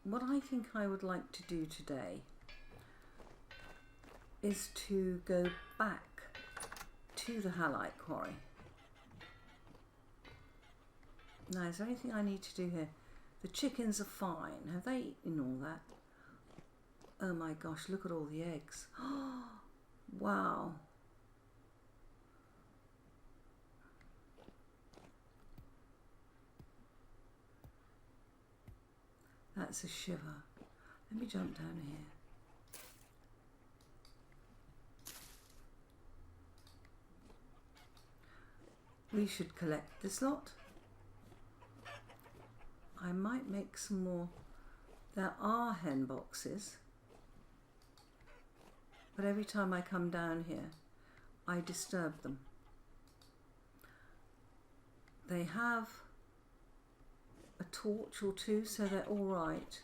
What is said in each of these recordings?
what I think I would like to do today is to go back to the halite quarry. Now, is there anything I need to do here? The chickens are fine. Have they eaten all that? Oh my gosh, look at all the eggs. Wow. That's a shiver. Let me jump down here. We should collect this lot. I might make some more. There are hen boxes, but every time I come down here, I disturb them. They have a torch or two, so they're all right.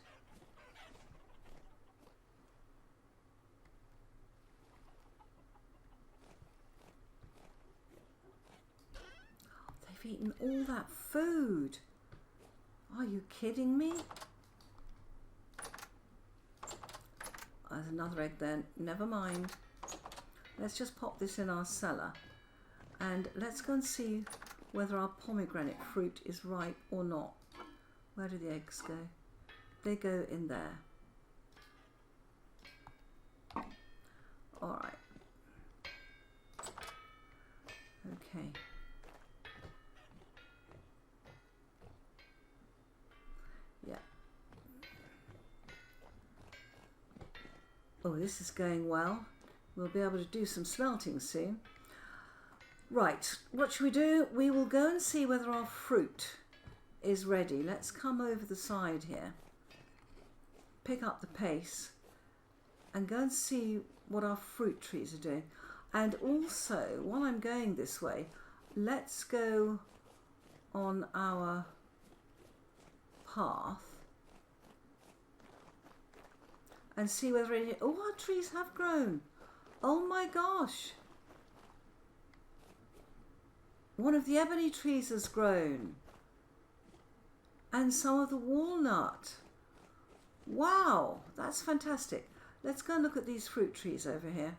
Oh, they've eaten all that food. Are you kidding me? There's another egg there. Never mind. Let's just pop this in our cellar and let's go and see whether our pomegranate fruit is ripe or not. Where do the eggs go? They go in there. All right. Okay. Yeah. Oh, this is going well. We'll be able to do some smelting soon. Right, what should we do? We will go and see whether our fruit is ready. Let's come over the side here, pick up the pace and go and see what our fruit trees are doing. And also, while I'm going this way, let's go on our path and see whether any, oh, our trees have grown. Oh my gosh. One of the ebony trees has grown. And some of the walnut. Wow, that's fantastic. Let's go and look at these fruit trees over here.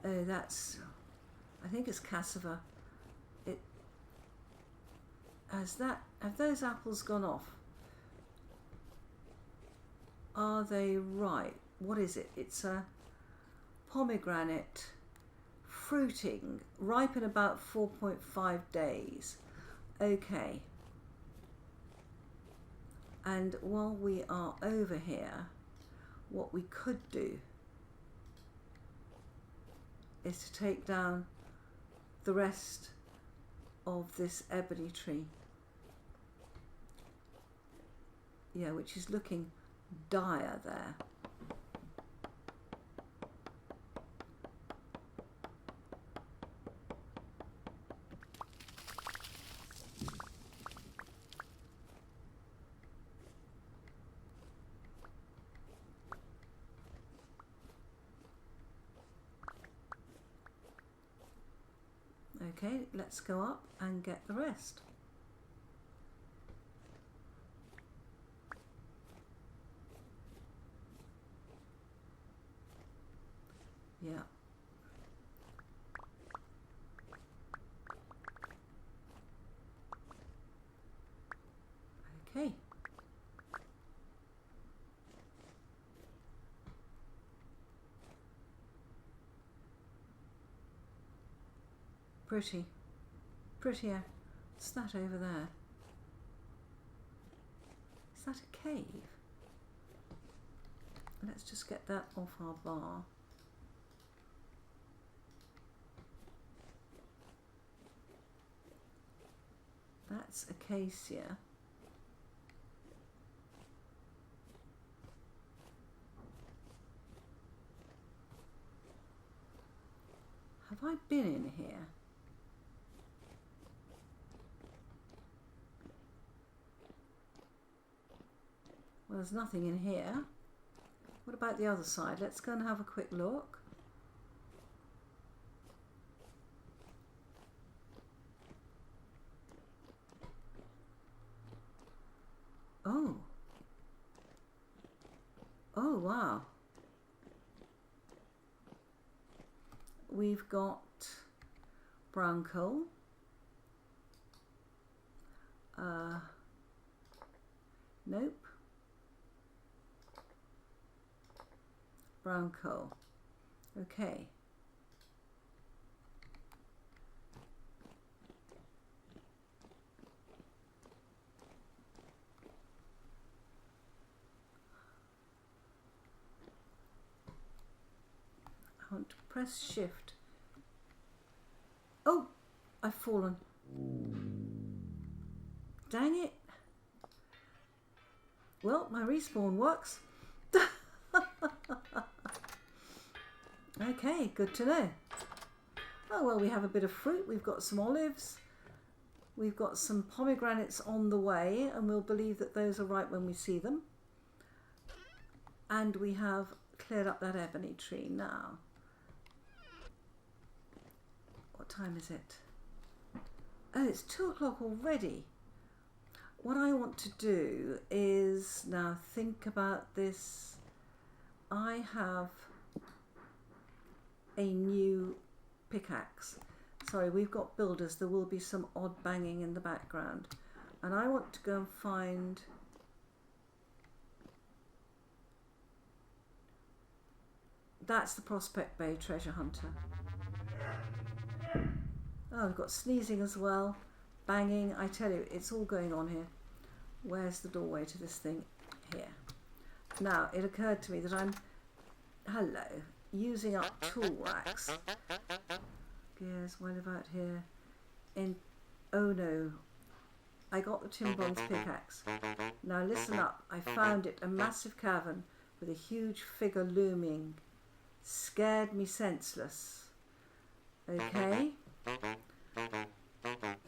Oh, that's, I think it's cassava. It has that, have those apples gone off? Are they right? What is it? It's a pomegranate fruiting, ripe in about 4.5 days. Okay. And while we are over here, what we could do is to take down the rest of this ebony tree. Yeah, which is looking dire there. Okay, let's go up and get the rest. Yeah. Okay. Pretty. Prettier. What's that over there? Is that a cave? Let's just get that off our bar. That's acacia. Have I been in here? Well, there's nothing in here. What about the other side? Let's go and have a quick look. wow. We've got brown coal. Nope. Brown coal. Okay. I want to press shift. Oh, I've fallen. Dang it. Well, my respawn works. Okay, good to know. Oh, well, we have a bit of fruit. We've got some olives. We've got some pomegranates on the way, and we'll believe that those are ripe when we see them. And we have cleared up that ebony tree now. What time is it? Oh, it's 2 o'clock already. What I want to do is now think about this. I have a new pickaxe. Sorry, we've got builders. There will be some odd banging in the background. And I want to go and find... That's the Prospect Bay treasure hunter. Oh, we've got sneezing as well. Banging. I tell you, it's all going on here. Where's the doorway to this thing? Here. Now, it occurred to me that I'm... Hello. Using up tool wax. Gears, well about here. Oh no. I got the tin bronze pickaxe. Now listen up. I found it. A massive cavern with a huge figure looming. Scared me senseless. Okay.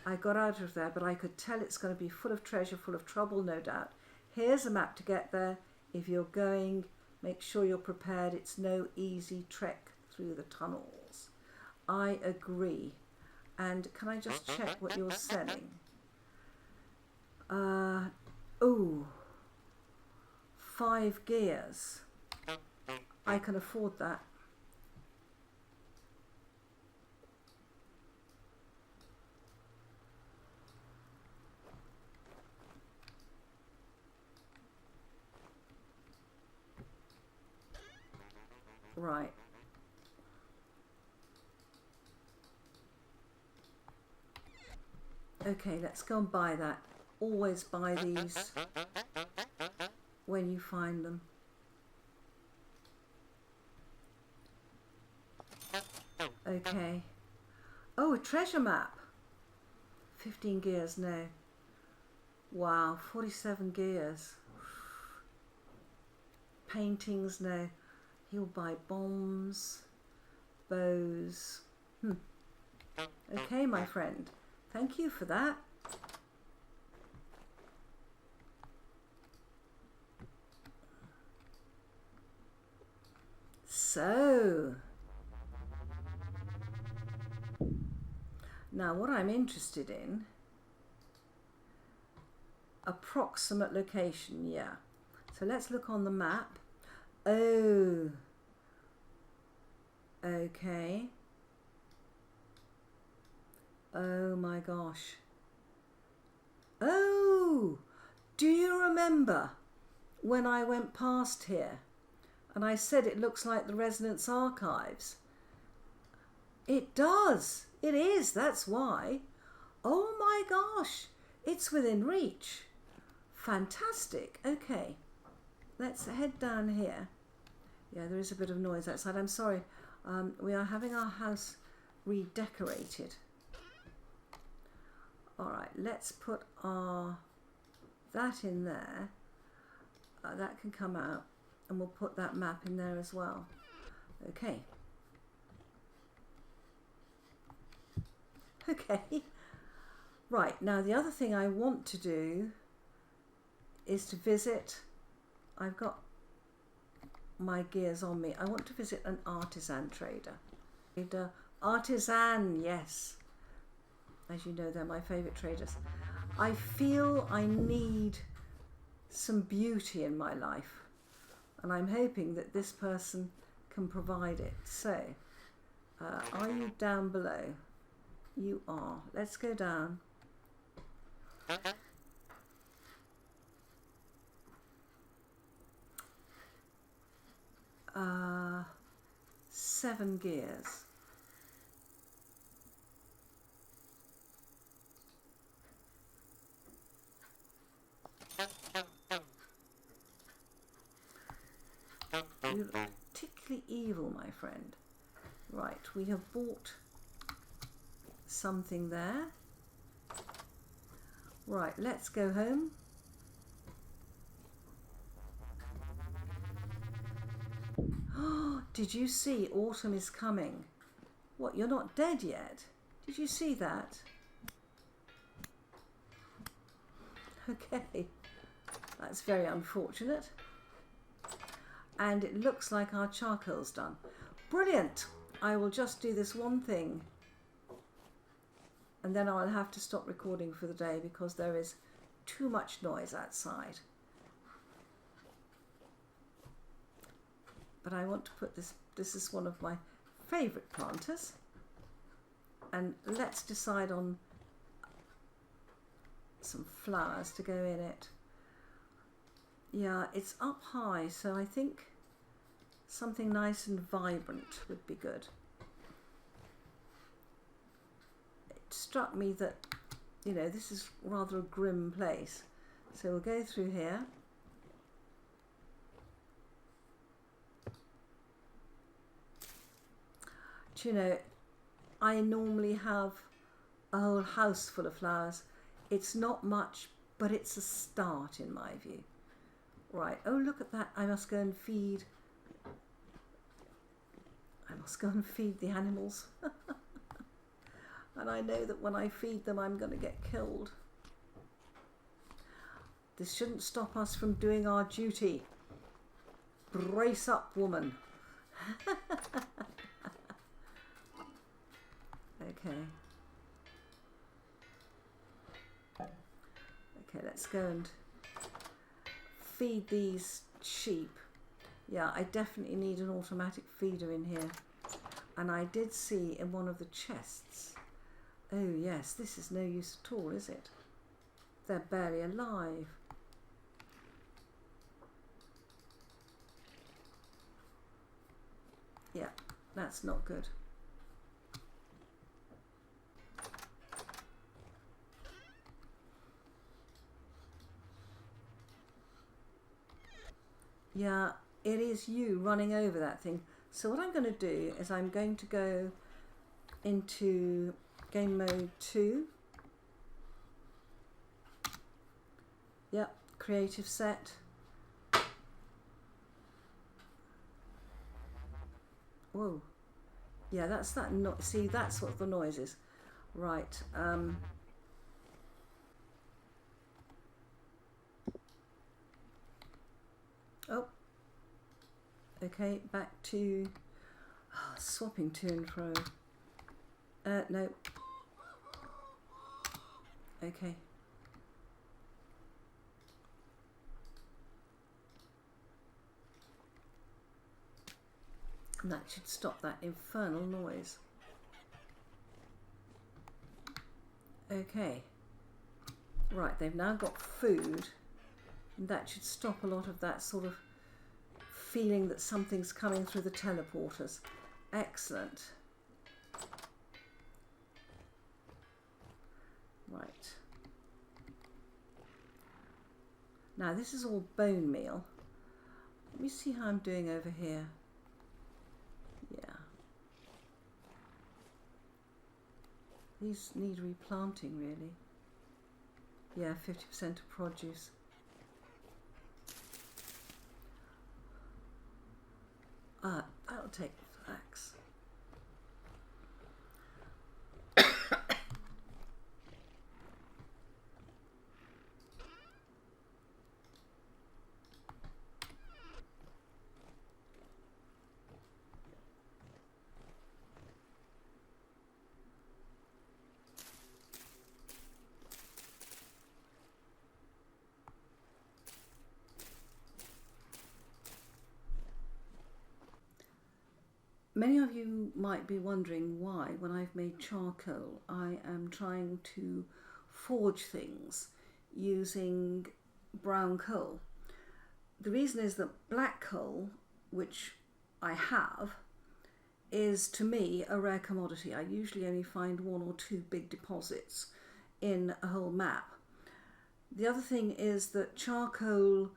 I got out of there, but I could tell it's going to be full of treasure, full of trouble, no doubt. Here's a map to get there. If you're going, make sure you're prepared. It's no easy trek through the tunnels. I agree. And can I just check what you're selling? Oh, 5 gears. I can afford that. Right. Okay, let's go and buy that. Always buy these when you find them. Okay. Oh, a treasure map. 15 gears, no. Wow, 47 gears. Paintings, no. He'll buy bombs, bows. Okay, my friend. Thank you for that. So, now what I'm interested in, approximate location, yeah. So let's look on the map. Oh, okay. Oh my gosh. Oh, do you remember when I went past here and I said it looks like the Resonance Archives? It does. It is. That's why. Oh my gosh. It's within reach. Fantastic. Okay. Let's head down here. Yeah, there is a bit of noise outside. I'm sorry. We are having our house redecorated. All right, let's put that in there. That can come out, and we'll put that map in there as well. Okay. Okay. Right, now the other thing I want to do is to visit. I've got my gears on me. I want to visit an artisan trader. Artisan, yes. As you know, they're my favourite traders. I feel I need some beauty in my life. and I'm hoping that this person can provide it. So, are you down below? You are. Let's go down. 7 gears. You're particularly evil, my friend. Right, we have bought something there. Right, let's go home. Oh, did you see autumn is coming? What, you're not dead yet? Did you see that? Okay, that's very unfortunate. And it looks like our charcoal's done. Brilliant! I will just do this one thing and then I'll have to stop recording for the day because there is too much noise outside. But I want to put this is one of my favourite planters, and let's decide on some flowers to go in it. Yeah, it's up high, so I think something nice and vibrant would be good. It struck me that, you know, this is rather a grim place. So we'll go through here. Do you know, I normally have a whole house full of flowers. It's not much, but it's a start in my view. Right, oh look at that, I must go and feed the animals. And I know that when I feed them I'm going to get killed. This shouldn't stop us from doing our duty. Brace up, woman. Okay. Okay, let's go and feed these sheep. Yeah, I definitely need an automatic feeder in here. And I did see in one of the chests. Oh yes, this is no use at all, is it? They're barely alive. Yeah, that's not good. Yeah, it is you running over that thing. So what I'm going to do is I'm going to go into game mode 2. Yep, creative set. Whoa. Yeah, that's that. See, that's what the noise is. Right. Oh. Okay, back to swapping to and fro. No. Okay. And that should stop that infernal noise. Okay. Right, they've now got food, and that should stop a lot of that sort of feeling that something's coming through the teleporters. Excellent. Right. Now this is all bone meal. Let me see how I'm doing over here. Yeah. These need replanting really. Yeah, 50% of produce. That'll take flax. Many of you might be wondering why, when I've made charcoal, I am trying to forge things using brown coal. The reason is that black coal, which I have, is to me a rare commodity. I usually only find one or two big deposits in a whole map. The other thing is that charcoal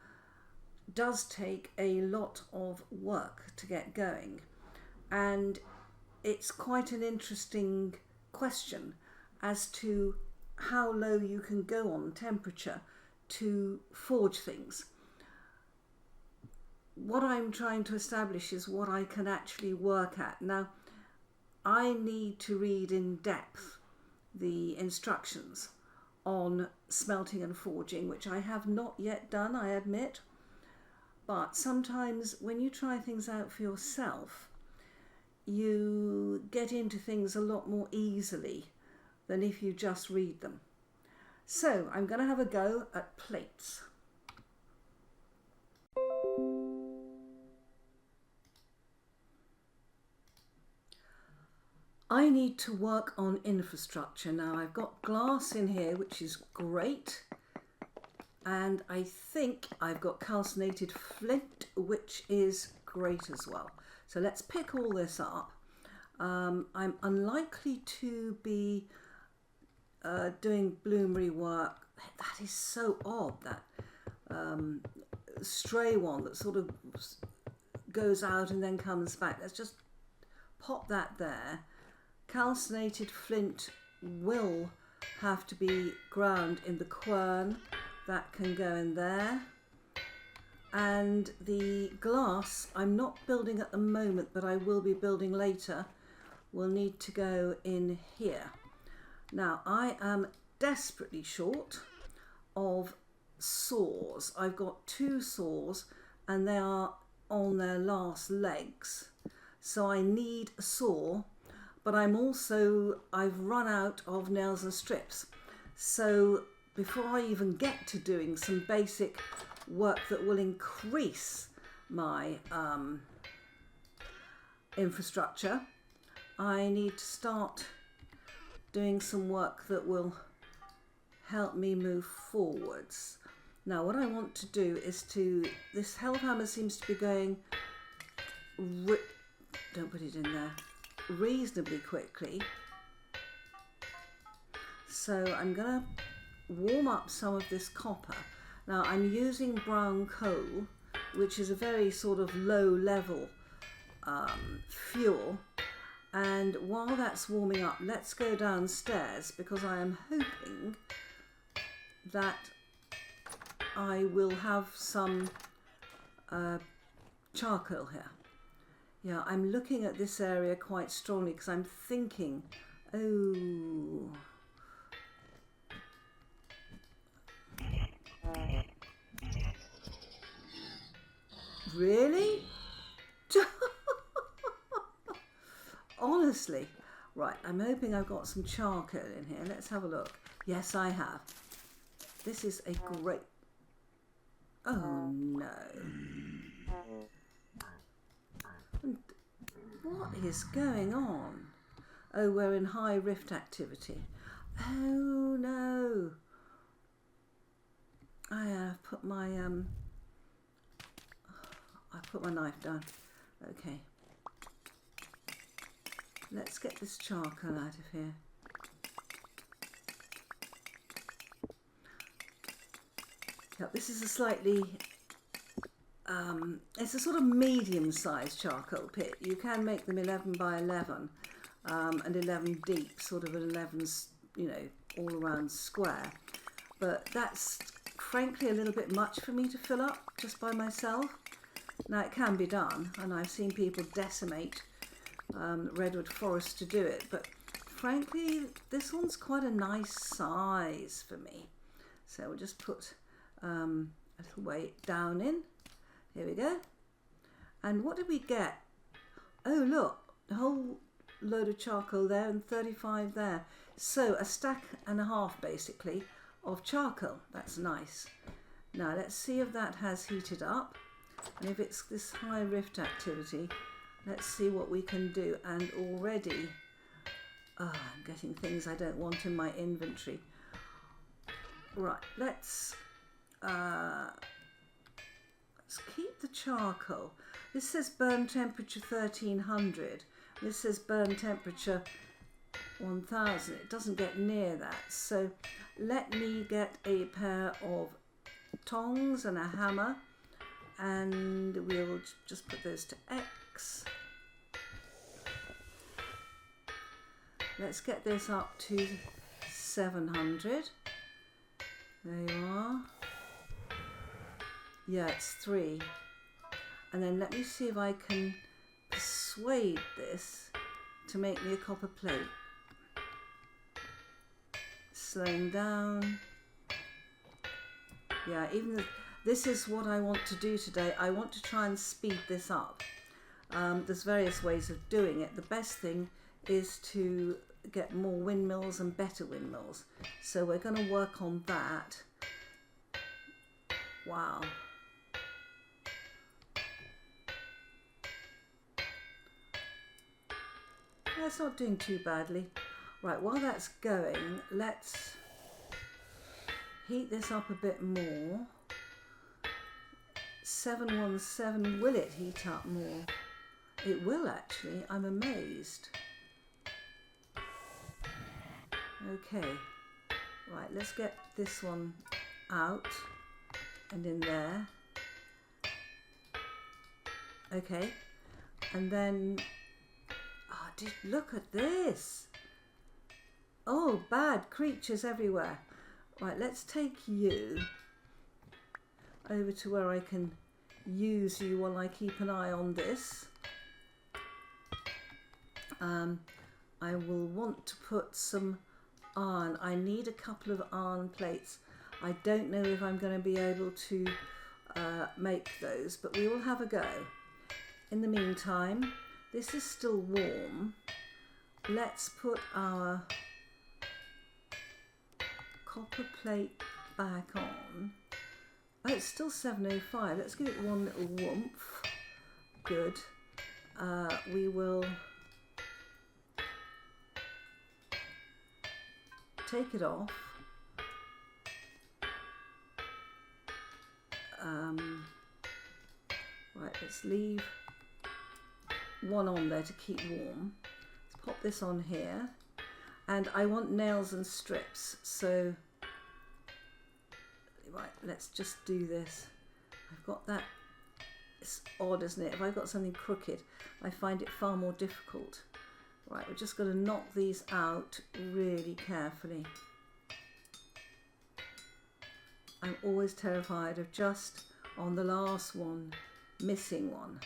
does take a lot of work to get going, and it's quite an interesting question as to how low you can go on temperature to forge things. What I'm trying to establish is what I can actually work at. Now, I need to read in depth the instructions on smelting and forging, which I have not yet done, I admit. But sometimes when you try things out for yourself, you get into things a lot more easily than if you just read them. So I'm going to have a go at plates. I need to work on infrastructure. Now I've got glass in here, which is great. And I think I've got calcinated flint, which is great as well. So let's pick all this up. I'm unlikely to be doing bloomery work. That is so odd, that stray one that sort of goes out and then comes back. Let's just pop that there. Calcinated flint will have to be ground in the quern. That can go in there. And the glass, I'm not building at the moment, but I will be building later, will need to go in here. Now, I am desperately short of saws. I've got 2 saws and they are on their last legs. So I need a saw, but I've run out of nails and strips. So before I even get to doing some basic work that will increase my infrastructure, I need to start doing some work that will help me move forwards. Now what I want to do is this hellhammer seems to be going, don't put it in there, reasonably quickly. So I'm going to warm up some of this copper. Now I'm using brown coal, which is a very sort of low level fuel, and while that's warming up, let's go downstairs, because I am hoping that I will have some charcoal here. Yeah, I'm looking at this area quite strongly because I'm thinking, oh, really? Honestly. Right, I'm hoping I've got some charcoal in here. Let's have a look. Yes, I have. This is a great... Oh, no. What is going on? Oh, we're in high rift activity. Oh, no. I have put my... I put my knife down. Okay. Let's get this charcoal out of here. Yep, this is a slightly, it's a sort of medium-sized charcoal pit. You can make them 11 by 11 and 11 deep, sort of an 11, you know, all around square. But that's frankly a little bit much for me to fill up just by myself. Now it can be done, and I've seen people decimate redwood forest to do it, but frankly this one's quite a nice size for me. So we'll just put a little weight down in. Here we go. And what did we get? Oh look, a whole load of charcoal there and 35 there. So a stack and a half basically of charcoal. That's nice. Now let's see if that has heated up, and if it's this high rift activity, Let's see what we can do. And already, I'm getting things I don't want in my inventory. Right, let's keep the charcoal. This says burn temperature 1300. This says burn temperature 1000. It doesn't get near that. So let me get a pair of tongs and a hammer, and we'll just put those to X. Let's get this up to 700. There you are. Yeah, it's 3. And then let me see if I can persuade this to make me a copper plate. Slowing down. Yeah, this is what I want to do today. I want to try and speed this up. There's various ways of doing it. The best thing is to get more windmills and better windmills. So we're going to work on that. Wow. That's not doing too badly. Right, while that's going, let's heat this up a bit more. 717, will it heat up more? It will actually, I'm amazed. Okay, right, let's get this one out and in there. Okay, and then, look at this. Oh, bad creatures everywhere. Right, let's take you over to where I can use you while I keep an eye on this. I will want to put some iron. I need a couple of iron plates. I don't know if I'm going to be able to make those, but we will have a go. In the meantime, this is still warm. Let's put our copper plate back on. Oh, it's still 705. Let's give it one little whoomph. Good. We will take it off. Right, let's leave one on there to keep warm. Let's pop this on here. And I want nails and strips, so right, let's just do this. I've got that. It's odd, isn't it? If I've got something crooked, I find it far more difficult. Right, we're just going to knock these out really carefully. I'm always terrified of just on the last one missing one.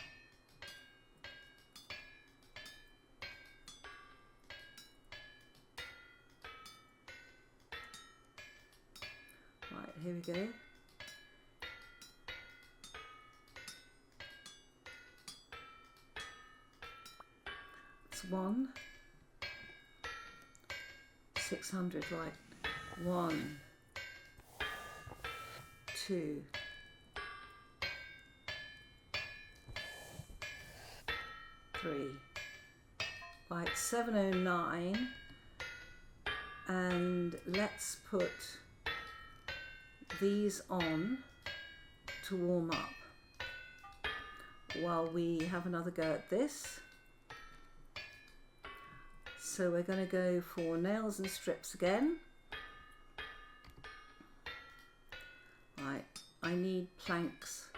Right, here we go. It's 1. 600, right. 1, 2, 3. Right, 709. And let's put these on to warm up while we have another go at this. So we're going to go for nails and strips again. Right, I need planks.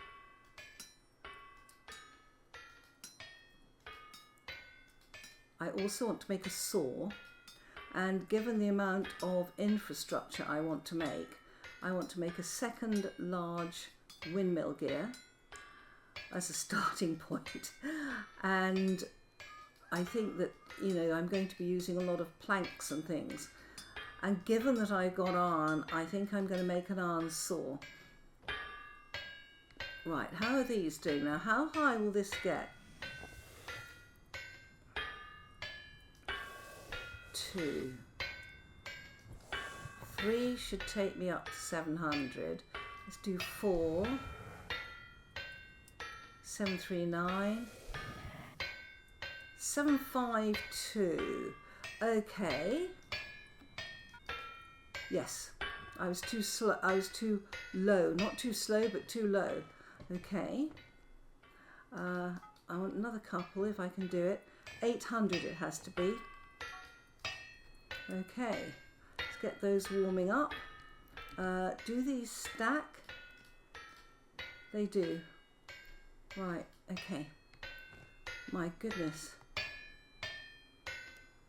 I also want to make a saw, and given the amount of infrastructure I want to make a second large windmill gear as a starting point. And I think that, you know, I'm going to be using a lot of planks and things. And given that I've got iron, I think I'm going to make an iron saw. Right, how are these doing now? How high will this get? 2. 3 should take me up to 700. Let's do 4. 739. 752. Okay. Yes, I was too slow. I was too low. Not too slow, but too low. Okay. I want another couple if I can do it. 800 it has to be. Okay. Let's get those warming up. Do these stack? They do. Right. Okay. My goodness.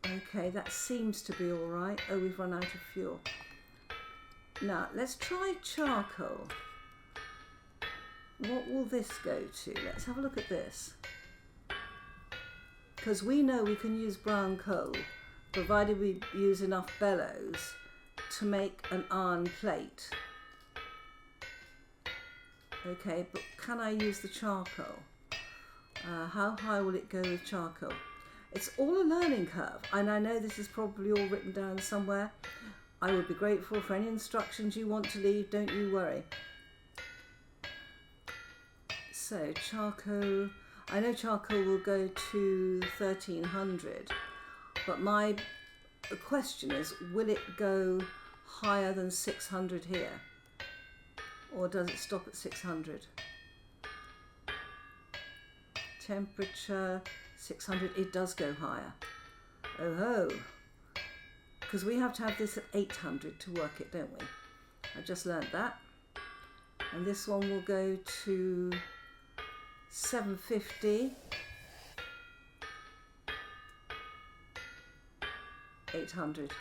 Okay, that seems to be all right. Oh, we've run out of fuel. Now, let's try charcoal. What will this go to? Let's have a look at this. Because we know we can use brown coal, provided we use enough bellows to make an iron plate. Okay, but can I use the charcoal? How high will it go with charcoal? It's all a learning curve, and I know this is probably all written down somewhere. I would be grateful for any instructions you want to leave, don't you worry. So charcoal, I know charcoal will go to 1300, but my question is, will it go higher than 600 here? Or does it stop at 600? Temperature, 600, it does go higher. Oh ho! Because we have to have this at 800 to work it, don't we? I just learned that. And this one will go to 750. 800.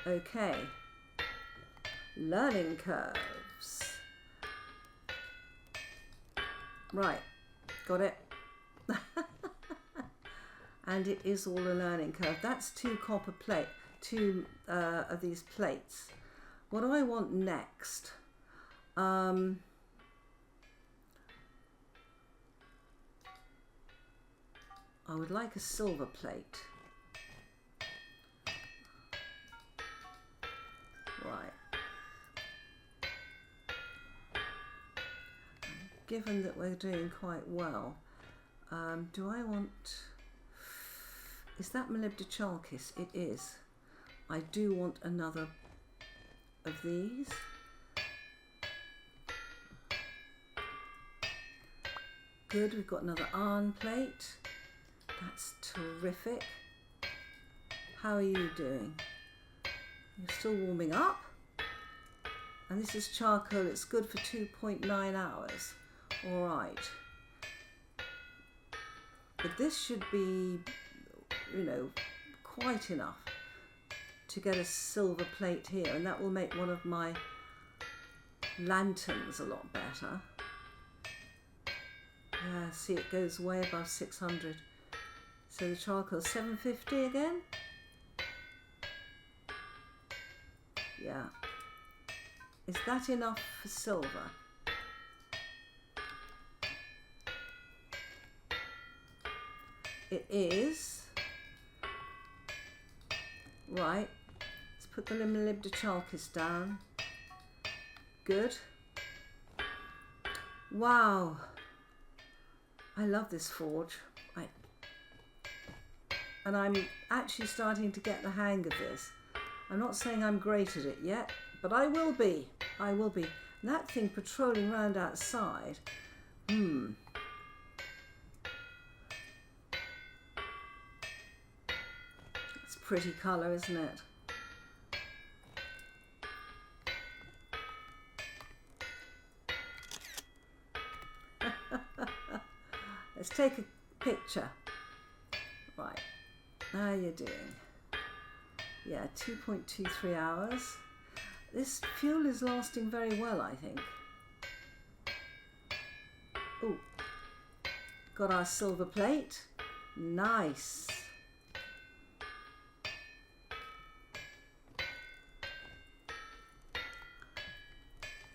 Okay. Learning curves. Right, got it. And it is all a learning curve. That's two copper plate, two of these plates. What do I want next? I would like a silver plate. Right. Given that we're doing quite well, do I want... Is that molybdechalkis? It is. I do want another of these. Good, we've got another iron plate. That's terrific. How are you doing? You're still warming up. And this is charcoal, it's good for 2.9 hours. All right. But this should be, you know, quite enough to get a silver plate here, and that will make one of my lanterns a lot better. Yeah, see, it goes way above 600. So the charcoal, 750 again? Yeah. Is that enough for silver? It is. Right. Let's put the molybdechalkis down. Good. Wow. I love this forge. And I'm actually starting to get the hang of this. I'm not saying I'm great at it yet, but I will be. I will be. And that thing patrolling around outside. It's a pretty colour, isn't it? Let's take a picture. Right. How are you doing? Yeah, 2.23 hours. This fuel is lasting very well, I think. Oh, got our silver plate. Nice.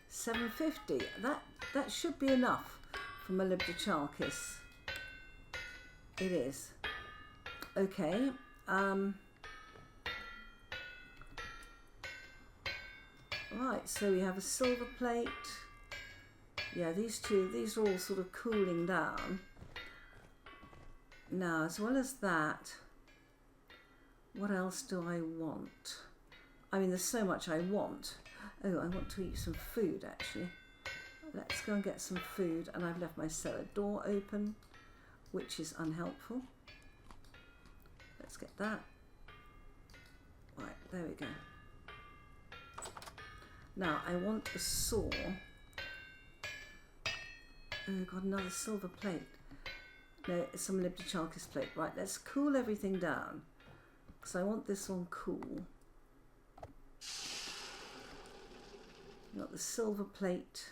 $7.50. That should be enough for molybdechalkis. It is. Okay. Right, so we have a silver plate. Yeah, these are all sort of cooling down. Now, as well as that, what else do I want? I mean, there's so much I want. Oh, I want to eat some food, actually. Let's go and get some food. And I've left my cellar door open, which is unhelpful. Let's get that. Right, there we go. Now, I want a saw. Oh, got another silver plate. No, it's some Libdichalkis plate. Right, let's cool everything down, because I want this one cool. Got the silver plate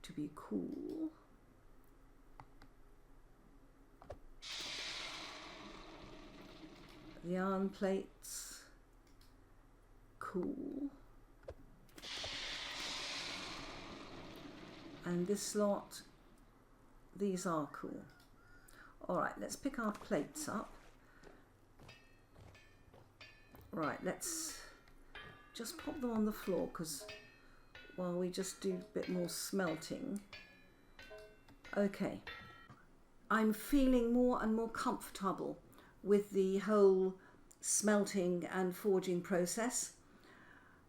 to be cool. The iron plates, cool. And this lot, these are cool. All right, let's pick our plates up. Right, let's just pop them on the floor, because while we just do a bit more smelting. Okay, I'm feeling more and more comfortable with the whole smelting and forging process,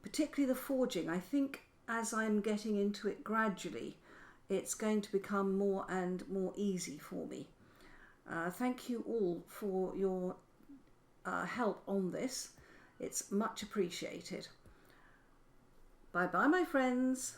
particularly the forging. I think as I'm getting into it gradually, it's going to become more and more easy for me. Thank you all for your help on this. It's much appreciated. Bye bye, my friends.